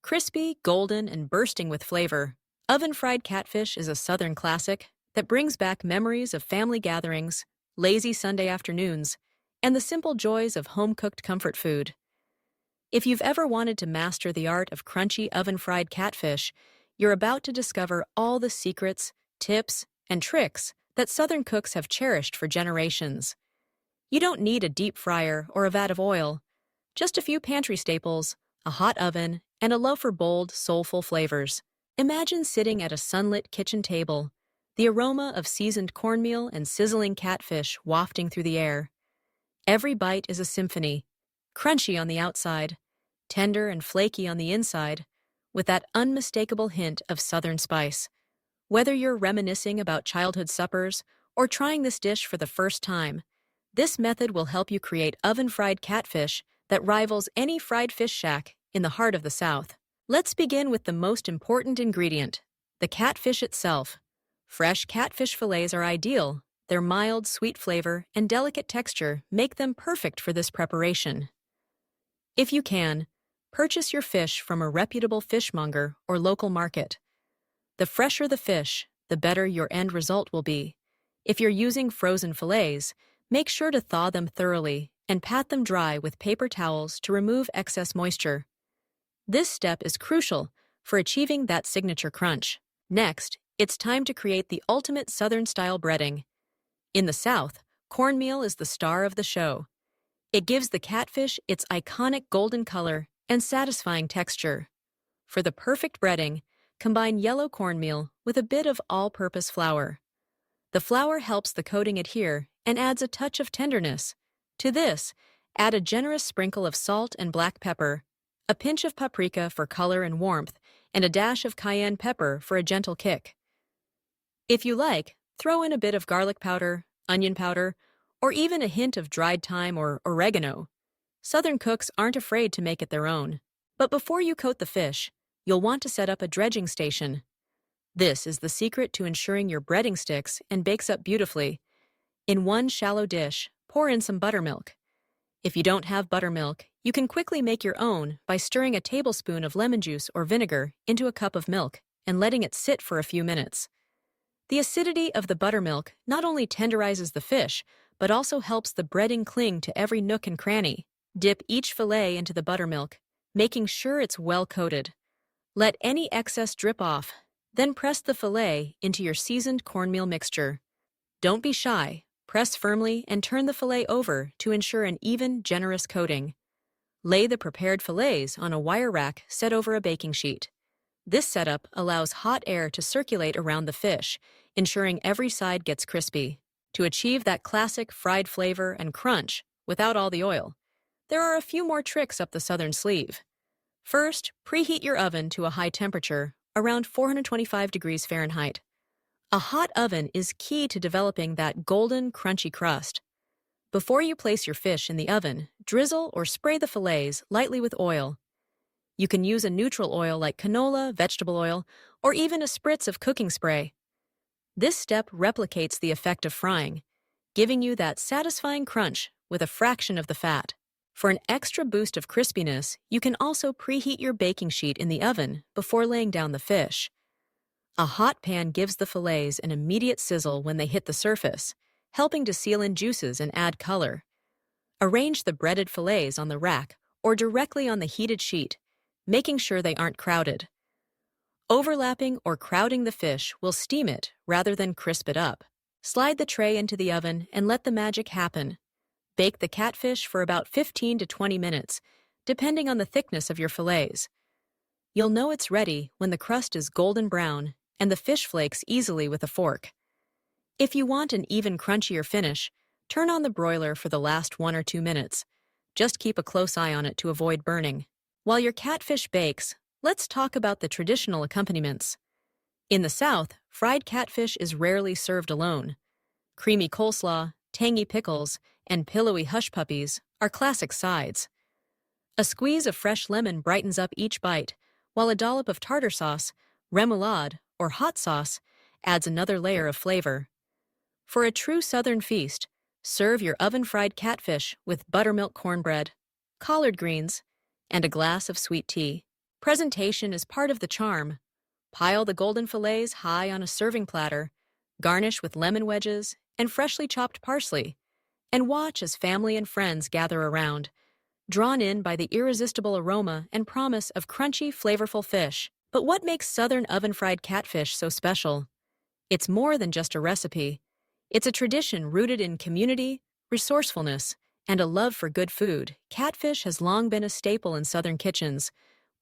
Crispy, golden, and bursting with flavor, oven-fried catfish is a Southern classic that brings back memories of family gatherings, lazy Sunday afternoons, and the simple joys of home-cooked comfort food. If you've ever wanted to master the art of crunchy oven-fried catfish, you're about to discover all the secrets, tips, and tricks that Southern cooks have cherished for generations. You don't need a deep fryer or a vat of oil, just a few pantry staples, a hot oven, and a love for bold, soulful flavors. Imagine sitting at a sunlit kitchen table, the aroma of seasoned cornmeal and sizzling catfish wafting through the air. Every bite is a symphony, crunchy on the outside, tender and flaky on the inside, with that unmistakable hint of Southern spice. Whether you're reminiscing about childhood suppers or trying this dish for the first time, this method will help you create oven-fried catfish that rivals any fried fish shack in the heart of the South. Let's begin with the most important ingredient, the catfish itself. Fresh catfish fillets are ideal. Their mild, sweet flavor and delicate texture make them perfect for this preparation. If you can, purchase your fish from a reputable fishmonger or local market. The fresher the fish, the better your end result will be. If you're using frozen fillets, make sure to thaw them thoroughly and pat them dry with paper towels to remove excess moisture. This step is crucial for achieving that signature crunch. Next, it's time to create the ultimate Southern-style breading. In the South, cornmeal is the star of the show. It gives the catfish its iconic golden color and satisfying texture. For the perfect breading, combine yellow cornmeal with a bit of all-purpose flour. The flour helps the coating adhere and adds a touch of tenderness. To this, add a generous sprinkle of salt and black pepper, a pinch of paprika for color and warmth, and a dash of cayenne pepper for a gentle kick. If you like, throw in a bit of garlic powder, onion powder, or even a hint of dried thyme or oregano. Southern cooks aren't afraid to make it their own. But before you coat the fish, you'll want to set up a dredging station. This is the secret to ensuring your breading sticks and bakes up beautifully. In one shallow dish, pour in some buttermilk. If you don't have buttermilk, you can quickly make your own by stirring a tablespoon of lemon juice or vinegar into a cup of milk and letting it sit for a few minutes. The acidity of the buttermilk not only tenderizes the fish, but also helps the breading cling to every nook and cranny. Dip each fillet into the buttermilk, making sure it's well coated. Let any excess drip off, then press the fillet into your seasoned cornmeal mixture. Don't be shy. Press firmly and turn the fillet over to ensure an even, generous coating. Lay the prepared fillets on a wire rack set over a baking sheet. This setup allows hot air to circulate around the fish, ensuring every side gets crispy. To achieve that classic fried flavor and crunch without all the oil, there are a few more tricks up the Southern sleeve. First, preheat your oven to a high temperature, around 425 degrees Fahrenheit. A hot oven is key to developing that golden, crunchy crust. Before you place your fish in the oven, drizzle or spray the fillets lightly with oil. You can use a neutral oil like canola, vegetable oil, or even a spritz of cooking spray. This step replicates the effect of frying, giving you that satisfying crunch with a fraction of the fat. For an extra boost of crispiness, you can also preheat your baking sheet in the oven before laying down the fish. A hot pan gives the fillets an immediate sizzle when they hit the surface, helping to seal in juices and add color. Arrange the breaded fillets on the rack or directly on the heated sheet, making sure they aren't crowded. Overlapping or crowding the fish will steam it rather than crisp it up. Slide the tray into the oven and let the magic happen. Bake the catfish for about 15 to 20 minutes, depending on the thickness of your fillets. You'll know it's ready when the crust is golden brown and the fish flakes easily with a fork. If you want an even crunchier finish, turn on the broiler for the last 1 or 2 minutes. Just keep a close eye on it to avoid burning. While your catfish bakes, let's talk about the traditional accompaniments. In the South, fried catfish is rarely served alone. Creamy coleslaw, tangy pickles, and pillowy hush puppies are classic sides. A squeeze of fresh lemon brightens up each bite, while a dollop of tartar sauce, remoulade, or hot sauce adds another layer of flavor. For a true Southern feast, serve your oven-fried catfish with buttermilk cornbread, collard greens, and a glass of sweet tea. Presentation is part of the charm. Pile the golden fillets high on a serving platter, garnish with lemon wedges and freshly chopped parsley, and watch as family and friends gather around, drawn in by the irresistible aroma and promise of crunchy, flavorful fish. But what makes Southern oven-fried catfish so special? It's more than just a recipe. It's a tradition rooted in community, resourcefulness, and a love for good food. Catfish has long been a staple in Southern kitchens,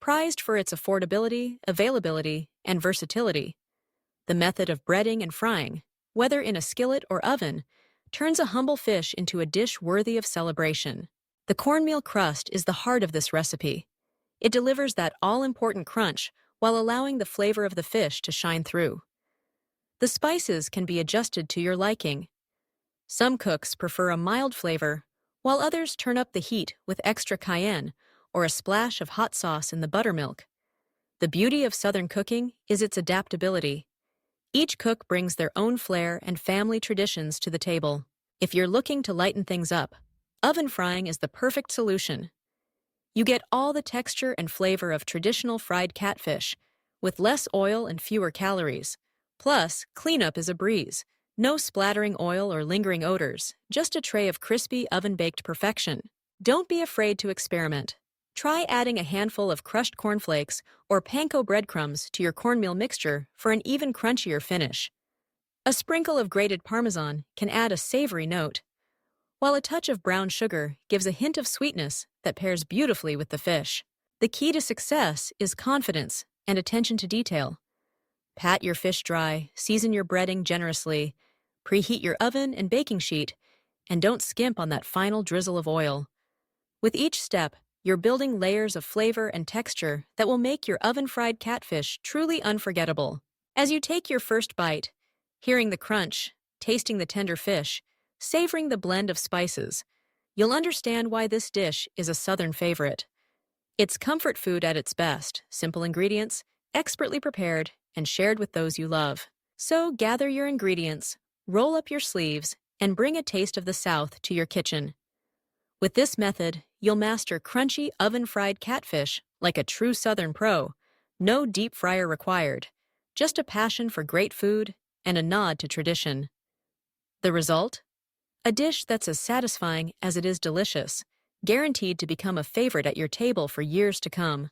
prized for its affordability, availability, and versatility. The method of breading and frying, whether in a skillet or oven, turns a humble fish into a dish worthy of celebration. The cornmeal crust is the heart of this recipe. It delivers that all-important crunch while allowing the flavor of the fish to shine through. The spices can be adjusted to your liking. Some cooks prefer a mild flavor, while others turn up the heat with extra cayenne or a splash of hot sauce in the buttermilk. The beauty of Southern cooking is its adaptability. Each cook brings their own flair and family traditions to the table. If you're looking to lighten things up, oven frying is the perfect solution. You get all the texture and flavor of traditional fried catfish, with less oil and fewer calories. Plus, cleanup is a breeze. No splattering oil or lingering odors, just a tray of crispy oven-baked perfection. Don't be afraid to experiment. Try adding a handful of crushed cornflakes or panko breadcrumbs to your cornmeal mixture for an even crunchier finish. A sprinkle of grated Parmesan can add a savory note, while a touch of brown sugar gives a hint of sweetness that pairs beautifully with the fish. The key to success is confidence and attention to detail. Pat your fish dry, season your breading generously, preheat your oven and baking sheet, and don't skimp on that final drizzle of oil. With each step, you're building layers of flavor and texture that will make your oven-fried catfish truly unforgettable. As you take your first bite, hearing the crunch, tasting the tender fish, savoring the blend of spices, you'll understand why this dish is a Southern favorite. It's comfort food at its best, simple ingredients, expertly prepared, and shared with those you love. So gather your ingredients, roll up your sleeves, and bring a taste of the South to your kitchen. With this method, you'll master crunchy oven-fried catfish like a true Southern pro. No deep fryer required, just a passion for great food and a nod to tradition. The result? A dish that's as satisfying as it is delicious, guaranteed to become a favorite at your table for years to come.